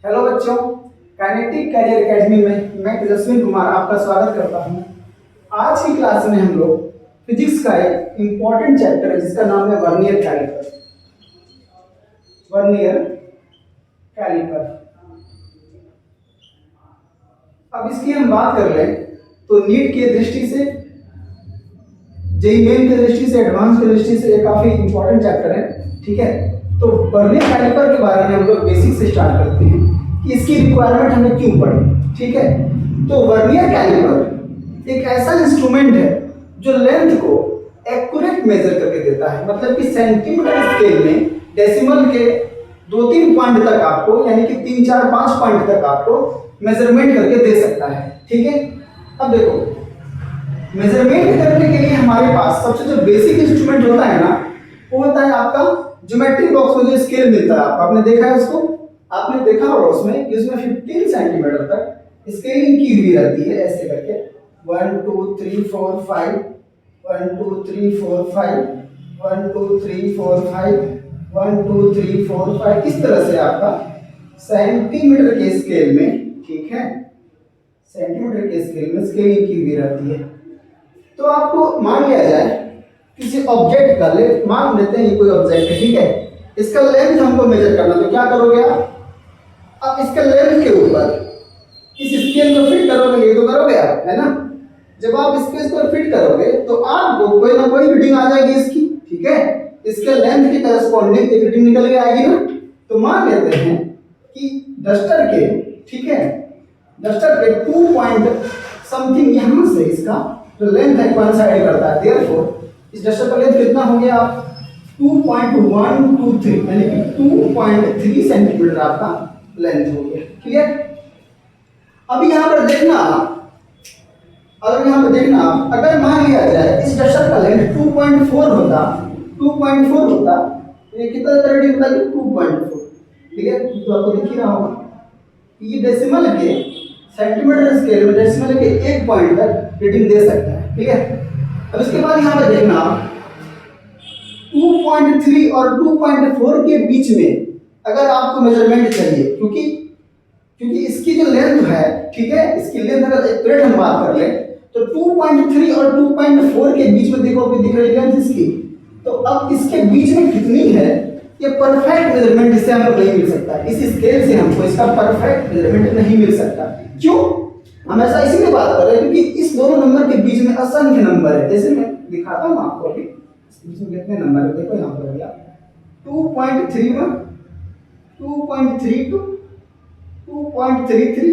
Hello बच्चों, kinetic career academy में मैं तेजस्विन कुमार आपका स्वागत करता हूं। आज की क्लास में हम लोग फिजिक्स का एक इम्पॉर्टेंट चैप्टर है जिसका नाम है वर्नियर कैलिपर। Vernier caliper. अब इसकी हम बात कर लें तो नीट की दृष्टि से, जेईई मेन की दृष्टि से, एडवांस की दृष्टि से ये काफी इम्पोर्टेंट चैप्टर है। ठीक है, तो वर्नियर कैलिपर के बारे में हम लोग बेसिक से स्टार्ट करते हैं कि इसकी रिक्वायरमेंट हमें क्यों पड़ी। ठीक है, तो वर्नियर कैलिपर एक ऐसा इंस्ट्रूमेंट है जो लेंथ को एक्यूरेट मेजर करके देता है। मतलब कि सेंटीमीटर स्केल में डेसिमल के 2-3 पॉइंट तक आपको, यानी कि 3-4-5 पॉइंट तक आपको मेजरमेंट करके दे सकता है। ठीक है, अब देखो मेजरमेंट करने के लिए हमारे पास सबसे जो बेसिक इंस्ट्रूमेंट होता है ना, वो होता है आपका ज्योमेट्री बॉक्स में जो स्केल मिलता है। आपने देखा है उसको, आपने देखा होगा उसमें कि उसमें 15 सेंटीमीटर तक स्केलिंग की हुई रहती है, ऐसे करके 1 2 3 4 5 1 2 3 4 5 1 2 3 4 5 1 2 3 4 5 इस तरह से आपका सेंटीमीटर के स्केल में, ठीक है, सेंटीमीटर के स्केल में स्केलिंग की हुई रहती है। तो आपको मान लिया जाए किसी ऑब्जेक्ट का मान लेते हैं ये कोई ऑब्जेक्ट है, ठीक है, इसका लेंथ हमको मेजर करना, तो क्या करोगे आप इसके लेंथ के ऊपर इस स्केल को फिट करोगे, ये तो करोगे आप, है ना। जब आप स्पेस पर फिट करोगे तो आपको कोई ना कोई रीडिंग आ जाएगी इसकी, ठीक है, इसके लेंथ के करस्पॉन्डिंग एक रीडिंग निकल के आएगी ना। तो मान लेते हैं कि डस्टर के, ठीक है, डस्टर के 2 पॉइंट समथिंग यहां से इसका जो लेंथ है कोइंसाइड करता है, देयरफॉर इस डस्टर का लेंथ कितना हो गया आप 2.123, यानी कि 2.3 सेंटीमीटर आपका लेंथ हो गया। क्लियर। अब यहां पर देखना, अगर मान लिया जाए इस डस्टर का लेंथ 2.4 होता तो ये कितना रीडिंग होता है 2.4। क्लियर, तो आपको दिख ही रहा होगा ये डेसिमल के सेंटीमीटर स्केल में डेसिमल के 1 पॉइंट तक रीडिंग दे सकता है। ठीक है, अब इसके बाद यहां पर देखना 2.3 और 2.4 के बीच में अगर आपको मेजरमेंट चाहिए, क्योंकि इसकी जो लेंथ है, ठीक है, इसकी लेंथ अगर एक्यूरेट हम बात कर ले तो 2.3 और 2.4 के बीच में देखो अभी दिख रही लेंथ इसकी, तो अब इसके बीच में कितनी है ये परफेक्ट मेजरमेंट इससे हमको नहीं मिल सकता। इस स्केल से हमको इसका परफेक्ट मेजरमेंट नहीं मिल सकता। क्यों? हम ऐसा इसीलिए बात कर रहे हैं क्योंकि इस दोनों नंबर के बीच में असंख्य नंबर है। जैसे मैं दिखाता हूं आपको अभी इसमें कितने नंबर है, देखो यहां पर भैया 2.31 2.32 2.33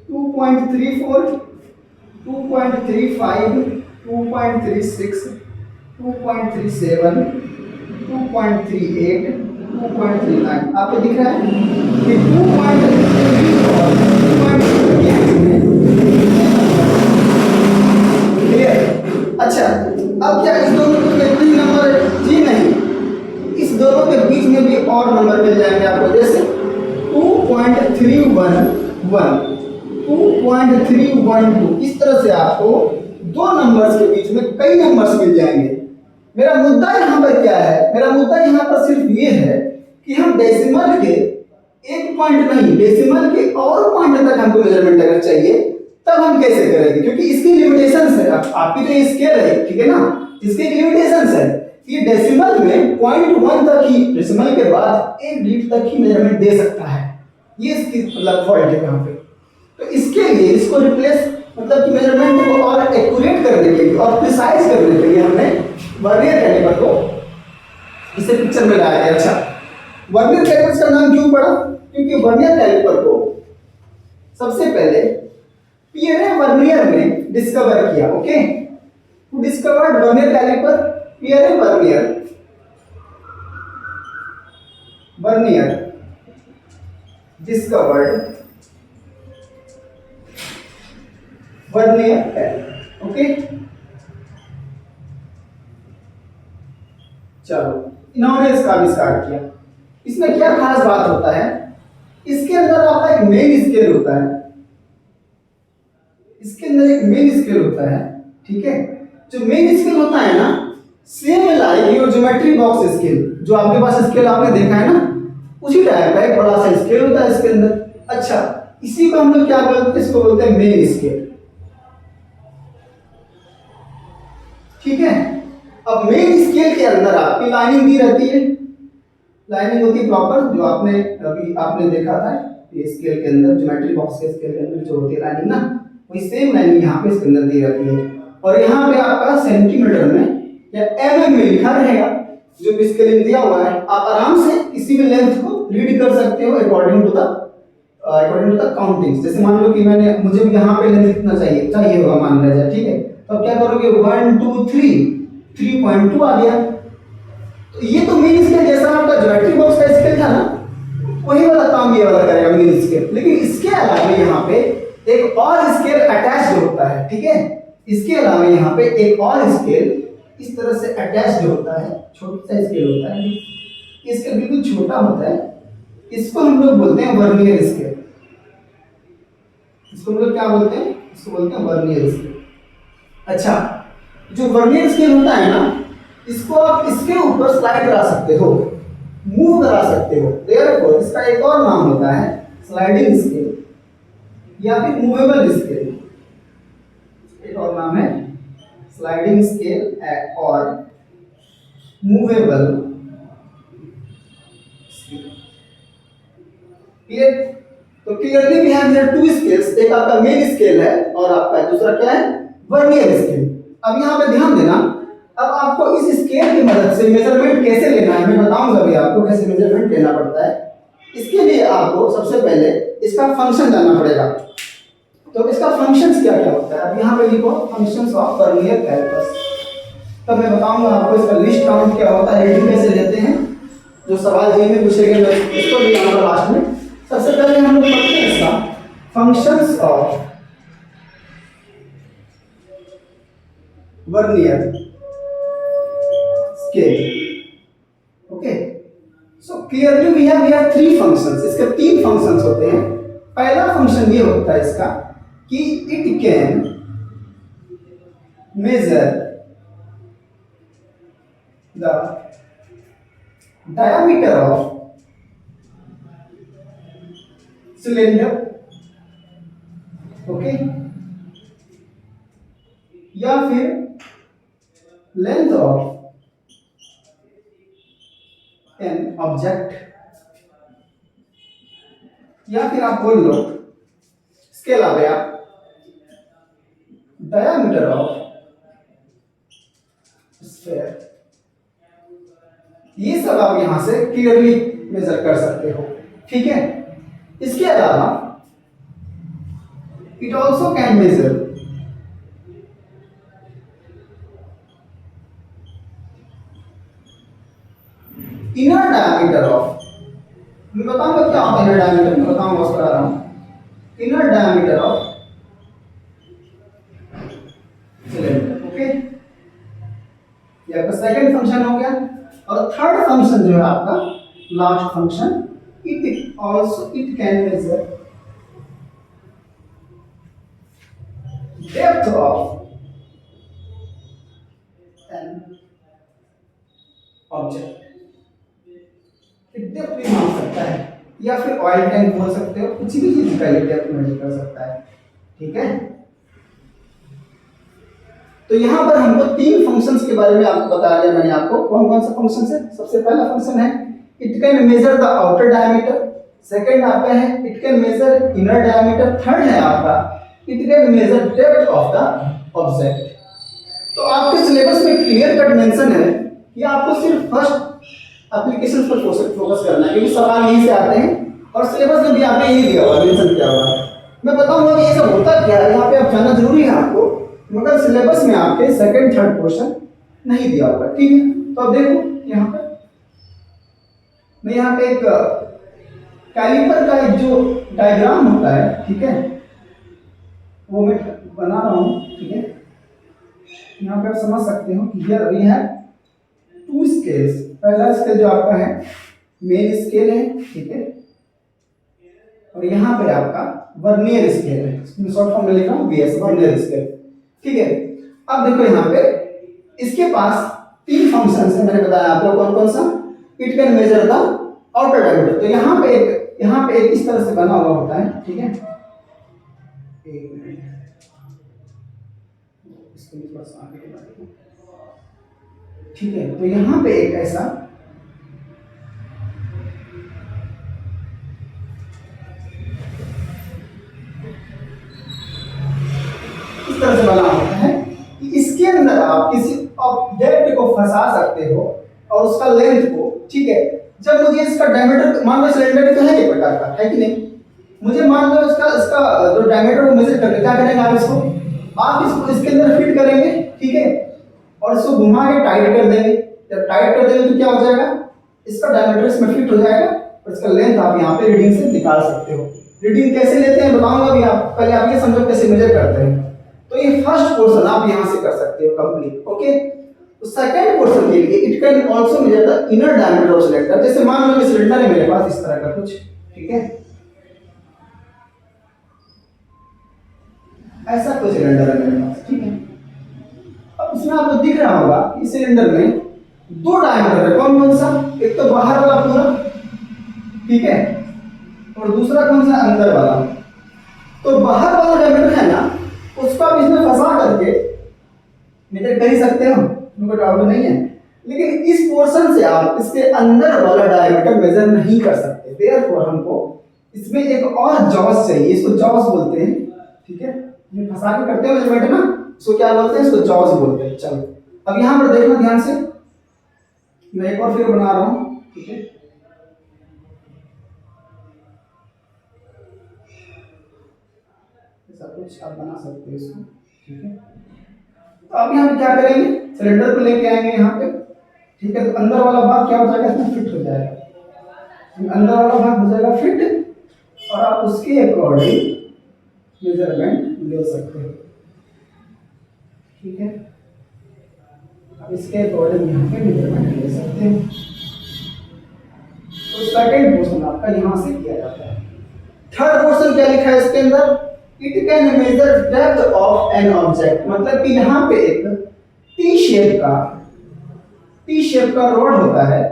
2.34 2.35 2.36 2.37 2.38 2.39 आपको दिख रहा है कि 2.34 अच्छा, अब क्या इस दोनों के बीच में नंबर है? जी नहीं, इस दोनों के बीच में भी और नंबर मिल जाएंगे आपको, जैसे 2.311 2.312 इस तरह से आपको दो नंबर्स के बीच में कई नंबर्स मिल जाएंगे। मेरा मुद्दा यहाँ पर क्या है? मेरा मुद्दा यहाँ पर सिर्फ ये है कि हम डेसिमल के 1 पॉइंट नहीं, डेसिमल के और पॉइंट तक हमको मेजरमेंट अगर चाहिए तब हम कैसे करेंगे, क्योंकि इसकी लिमिटेशंस है। आपकी जो स्केल है, ठीक है ना, इसकी लिमिटेशंस है। ये डेसिमल में 0.1 तक ही, डेसिमल के बाद 1 डिजिट तक ही मेजरमेंट दे सकता है। ये इसकी मतलब फॉल्ट है यहाँ पे। तो इसके लिए इसको रिप्लेस, मतलब कि मेजरमेंट को और एक्यूरेट करने के लिए और प्रिसाइज करने के लिए हमने वर्नियर कैलिपर को इसे पिक्चर में लाया है। अच्छा, वर्नियर कैलिपर का नाम क्यों पड़ा? क्योंकि वर्नियर कैलिपर को सबसे पहले पियरे वर्नियर ने डिस्कवर किया। Okay, who discovered Vernier calliper? Pierre Vernier discovered Vernier calliper. Okay, चलो, इन्होंने इसका आविष्कार किया। इसमें क्या खास बात होता है, इसके अंदर आपका एक मेन स्केल होता है, इसके अंदर एक मेन स्केल होता है, ठीक है। जो मेन स्केल होता है ना, same like your geometry box scale, जो आपके पास स्केल आपने देखा है ना, उसी टाइप का एक बड़ा सा स्केल होता है इसके अंदर। अंदर। अच्छा, इसी को हम लोग क्या बोलते हैं, इसको बोलते हैं मेन स्केल। ठीक है, अब मेन स्केल के अंदर आपकी लाइनिंग भी रहती है, लाइनिंग होती है प्रॉपर, जो आपने देखा था ये स्केल के अंदर, ज्योमेट्री बॉक्स के स्केल के अंदर जो होती है लाइनिंग ना, वही सेम लाइनिंग यहाँ पे इसके अंदर दी रहती है। और यहाँ पे आपका सेंटीमीटर में या एमएम में लिखा रहेगा, जो भी स्केलिंग दिया हुआ है। आप आराम से किसी भी लेंथ को रीड कर सकते हो अकॉर्डिंग टू द काउंटिंग। जैसे मान लो कि मुझे यहाँ पे लेंथ कितना चाहिए होगा, मान लिया जाए, ठीक है, तो अब क्या करोगे, 1 2 3 3.2 आ गया। तो ये तो मेन स्केल जैसा आपका ज्योमेट्री बॉक्स का स्केल था ना, वही वाला काम ये वाला करेगा मेन स्केल। लेकिन इसके अलावा यहाँ पे एक और स्केल अटैच्ड होता है, ठीक है, इसके अलावा यहाँ पे एक और स्केल इस तरह से अटैच्ड होता है, छोटा सा स्केल होता है, ये स्केल बिल्कुल छोटा होता है, इसको हम लोग बोलते हैं वर्नियर स्केल। इसको हम लोग क्या बोलते हैं, इसको बोलते हैं वर्नियर स्केल। अच्छा, जो वर्नियर स्केल होता है ना, इसको आप इसके ऊपर स्लाइड करा सकते हो, मूव करा सकते हो। देयरफॉर इसका एक और नाम होता है स्लाइडिंग स्केल या फिर मूवेबल स्केल। एक और नाम है स्लाइडिंग स्केल और मूवेबल स्केल। क्लियर? तो clearly we have here two scales, एक आपका मेन स्केल है और आपका दूसरा क्या है, वर्नियर स्केल। अब यहाँ पे ध्यान देना, अब आपको इस स्केल की मदद से मेजरमेंट कैसे लेना है, मैं बताऊंगा अभी आपको कैसे मेजरमेंट लेना पड़ता है। इसके लिए आपको सबसे पहले इसका फंक्शन जानना पड़ेगा। तो इसका फंक्शंस क्या क्या होता है, अब यहाँ पे लिखो फंक्शंस ऑफ वर्नियर कैलिपर्स। तब मैं बताऊंगा आपको इसका लिस्ट काउंट क्या होता है, रीडिंग कैसे लेते हैं, जो सवाल जी में पूछे गए इसको भी आऊंगा लास्ट में। सबसे पहले हम लोग पढ़ते हैं इसका functions of Vernier scale. Okay, so clearly we have three functions, इसके तीन फंक्शंस होते हैं। पहला फंक्शन ये होता है इसका कि it can measure the diameter of cylinder, okay, या फिर लेंथ ऑफ एन ऑब्जेक्ट, या फिर आप बोल लो इसके अलावा आप डायमीटर ऑफ स्फीयर। ये सब आप यहां से क्लियरली मेजर कर सकते हो, ठीक है। इसके अलावा it also can measure inner diameter of, मैं बताऊंगा क्या होता है इनर डायमीटर, मैं बताऊंगा उसको, रहा हूं inner diameter of cylinder. Okay, ये आपका सेकंड फंक्शन हो गया। और थर्ड फंक्शन जो है आपका last function, it can measure depth of an object. Depth भी मान सकता है, या फिर ऑयल टैंक बोल सकते हो, किसी भी चीज का ये डेप्थ मेजर कर सकता है, ठीक है। तो यहां पर हमको तीन फंक्शंस के बारे में आपको बता दिया मैंने आपको। कौन कौन सा फंक्शन है, सबसे पहला फंक्शन है it can measure the outer diameter, second आपका है it can measure inner diameter, third है आपका it can measure depth of the object. तो आपके सिलेबस में क्लियर कट मेंशन है कि आपको सिर्फ फर्स्ट एप्लीकेशन पर फोकस करना है, क्योंकि सवाल यहीं से आते हैं और सिलेबस में भी आपने यही दिया हुआ है, मेंशन किया हुआ है। मैं बताऊंगा कि ये सब होता क्या है, यहाँ पे आप जानना जरूरी है आपको, मगर सिलेबस में आपके सेकंड थर्ड पोर्शन नहीं दिया हुआ है, ठीक है। तो अब देखो यहाँ पे मैं यहाँ पे एक कैलिपर का एक जो डायग्राम होता है, ठीक है, वो मैं बना रहा हूँ, ठीक है। यहाँ पे आप समझ सकते हो कि here we have two scales. पहला स्केल जो आपका है मेन स्केल है, ठीक है, और यहाँ पे आपका वर्नियर स्केल है, इसमें शॉर्ट फॉर्म में लिखा हूँ वीएस, वर्नियर स्केल, ठीक है। अब देखो यहाँ पे इसके पास तीन फंक्शंस है, मैंने बताया आपको कौन कौन सा, it can measure the outer diameter. तो यहाँ पे एक यहाँ पे एक इस तरह से बना हुआ होता है, ठीक है। एक मिनट, इसको थोड़ा सा आगे बढ़ा दें, ठीक है। तो यहाँ पे एक ऐसा इस तरह से बना होता है कि इसके अंदर आप किसी ऑब्जेक्ट को फंसा सकते हो और उसका लेंथ को, ठीक है। जब मुझे इसका डायमीटर, मान लो सिलेंडर तो है एक प्रकार का, है कि नहीं, मुझे मान लो इसका इसका जो डायमीटर वो मेजर करना, क्या करेंगे आप इसको, आप इसको इसके अंदर फिट करेंगे, ठीक है, और इसको घुमा के टाइट कर देंगे। जब टाइट कर देंगे तो क्या हो जाएगा, इसका डायमीटर इसमें फिट हो जाएगा और इसका लेंथ आप यहाँ पे रीडिंग से निकाल सकते हो। रीडिंग कैसे लेते हैं बताऊंगा अभी, आप पहले आप ये समझो कैसे मेजर करते हैं। तो ये फर्स्ट पोर्शन आप यहाँ से कर सकते हो कंप्लीट, ओके। तो सेकंड पोर्शन के लिए it can also measure the inner diameter of cylinder. जैसे मान लो कि सिलेंडर है मेरे पास इस तरह का कुछ, ठीक है, ऐसा कोई सिलेंडर है मेरे पास, ठीक है। अब इसमें आपको दिख रहा होगा कि सिलेंडर में दो डायमीटर है, कौन कौन सा, एक तो बाहर वाला पूरा, ठीक है, और दूसरा कौन सा, अंदर वाला। तो बाहर वाला डायमीटर है ना, उसको आप इसमें फंसा करके मेजर कर ही सकते हो, कोई डाउट नहीं है। लेकिन इस पोर्शन से आप इसके अंदर वाला डायमीटर मेजर नहीं कर सकते। देयरफॉर हमको इसमें एक और जॉस चाहिए, इसको जॉस बोलते हैं, ठीक है। ये फंसा के करते हैं मेजरमेंट ना, इसको क्या बोलते हैं, इसको जॉस बोलते हैं। चलो अब यहाँ पर देखना ध्यान से, मैं एक और फिर बना रहा हूँ, ठीक है। ऐसा कुछ आप बना सकते हो इसको, ठीक है। तो अब यहाँ पे क्या करेंगे, सिलेंडर को लेके आएंगे यहाँ पे, ठीक है। तो अंदर वाला भाग क्या हो जाएगा, इसमें फिट हो जाएगा, अंदर वाला भाग हो जाएगा फिट, और आप उसके अकॉर्डिंग मेजरमेंट ले सकते हो, ठीक है। अब इसके अकॉर्डिंग यहाँ पे मेजरमेंट ले सकते हो। तो सेकंड पोर्शन आपका यहाँ से किया जाता है। थर्ड पोर्शन क्या लिखा है इसके अंदर, it can measure depth of an object. मतलब कि यहाँ पे एक टी शेप का रॉड होता है,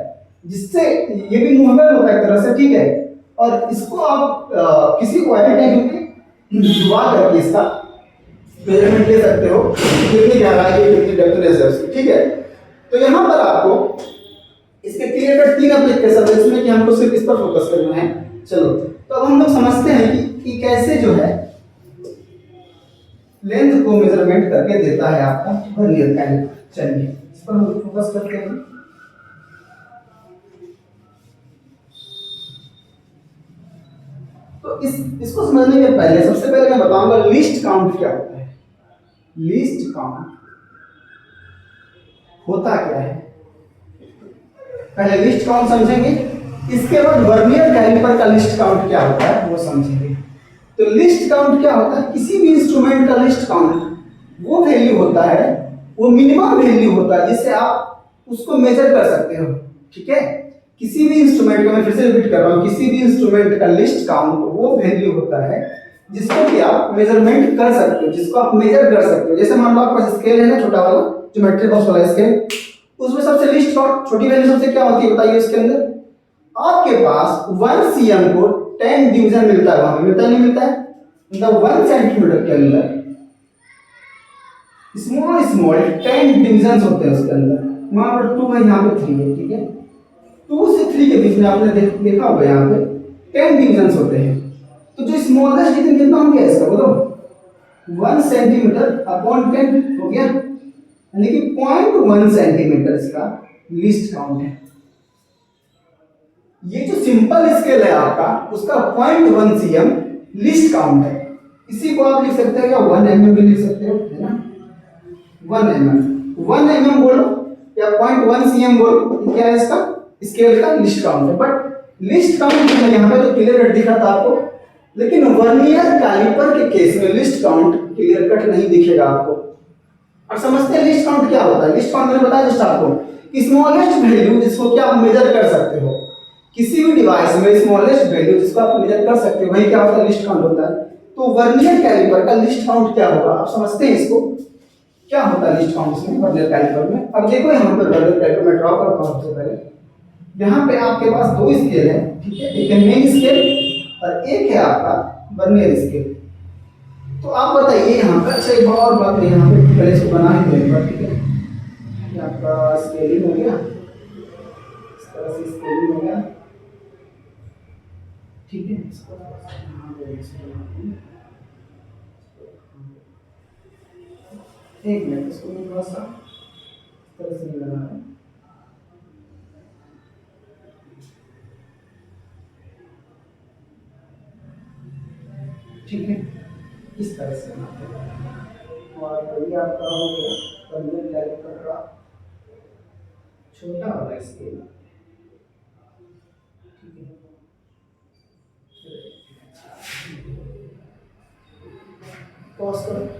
जिससे ये भी मूवेबल होता है एक तरह से, ठीक है। और इसको आप किसी को डुबा करके इसका मेजरमेंट ले सकते हो, कितनी गहराई है, कितनी डेप्थनेस है उसकी, ठीक है। तो यहाँ पर आपको इसके क्लियर कट 3 एप्लीकेशन है, इसमें कि हमको सिर्फ इस पर फोकस करना है। चलो तो अब हम लोग समझते हैं कि कैसे जो है लेंथ को मेजरमेंट करके देता है आपका वर्नियर कैलिपर। चलिए इस पर हम फोकस करते हैं। तो इसको समझने के पहले सबसे पहले मैं बताऊंगा लिस्ट काउंट क्या होता है। लिस्ट काउंट होता क्या है, पहले लिस्ट काउंट समझेंगे, इसके बाद वर्नियर कैलिपर का लिस्ट काउंट क्या होता है वो समझेंगे। तो लिस्ट काउंट क्या होता है, किसी भी इंस्ट्रूमेंट का लिस्ट काउंट वो वैल्यू होता है, वो मिनिमम वैल्यू होता है जिससे आप उसको मेजर कर सकते हो, ठीक है। किसी भी इंस्ट्रूमेंट का, मैं फिर से रिपीट कर रहा हूँ, किसी भी इंस्ट्रूमेंट का लिस्ट काउंट वो वैल्यू होता है जिसको कि आप मेजरमेंट कर सकते हो, जिसको आप मेजर कर सकते हो। जैसे मान लो आपका स्केल है ना, छोटा वाला ज्योमेट्री बॉक्स वाला स्केल, उसमें सबसे लिस्ट काउंट छोटी वैल्यू सबसे क्या होती है बताइए। उसके अंदर आपके पास 1 cm को 10 डिवीजन मिलता है, वहां पे मिलता नहीं मिलता है, मतलब 1 सेंटीमीटर के अंदर स्मॉल स्मॉल 10 डिविजन्स होते हैं उसके अंदर। मान लो 2 है, यहाँ पे 3 है, ठीक है। 2 से 3 के बीच में आपने देखा होगा यहाँ पे 10 डिविजन्स होते हैं। तो जो स्मॉलेस्ट डिवीजन कितना हो गया इसका बोलो, 1 सेंटीमीटर अपॉन 10 हो गया, यानी कि 0.1 सेंटीमीटर इसका लिस्ट काउंट है। ये जो सिंपल स्केल है आपका, उसका 0.1 cm लिस्ट काउंट है। इसी को आप लिख सकते हो या 1 mm भी लिख सकते हो, है ना, 1 mm बोलो या 0.1 cm बोलो, क्या है इसका स्केल का लिस्ट काउंट है। बट लिस्ट काउंट यहाँ पे तो क्लियर कट दिखा था आपको, लेकिन वर्नियर कैलिपर के केस में लिस्ट काउंट क्लियर कट नहीं दिखेगा आपको। और समझते हैं लिस्ट काउंट क्या होता है। लिस्ट काउंट मैंने बताया जस्ट आपको, स्मॉलेस्ट वैल्यू जिसको क्या आप मेजर कर सकते हो, किसी भी डिवाइस में स्मॉलेस्ट वैल्यू जिसको आप मेजर कर सकते हो, वही क्या होता है, लिस्ट काउंट होता है। तो वर्नियर कैलिपर का लिस्ट काउंट क्या होगा, आप समझते हैं इसको, क्या होता है लिस्ट काउंट में वर्नियर कैलिपर में। अब देखो यहाँ पर वर्नियर कैलिपर में ड्रॉ करता हूँ। सबसे पहले यहाँ पे आपके पास 2 स्केल है, ठीक है, एक है मेन स्केल और एक है आपका वर्नियर स्केल। तो आप बताइए यहाँ पर, अच्छा एक और बात है यहाँ पे, पहले इसको बना ही दें एक बार, ठीक है। ये आपका स्केलिंग हो गया, इस तरह से स्केलिंग हो गया, ठीक है। इसको यहाँ पे इसको बनाते हैं। एक मिनट, इसको मैं थोड़ा सा इस तरह से नहीं बना रहा हूँ। ठीक है, इस तरह से बनाते हैं। और ये आपका हो गया वर्नियर कैलिपर का छोटा वाला स्केल, ठीक है। पॉज करो।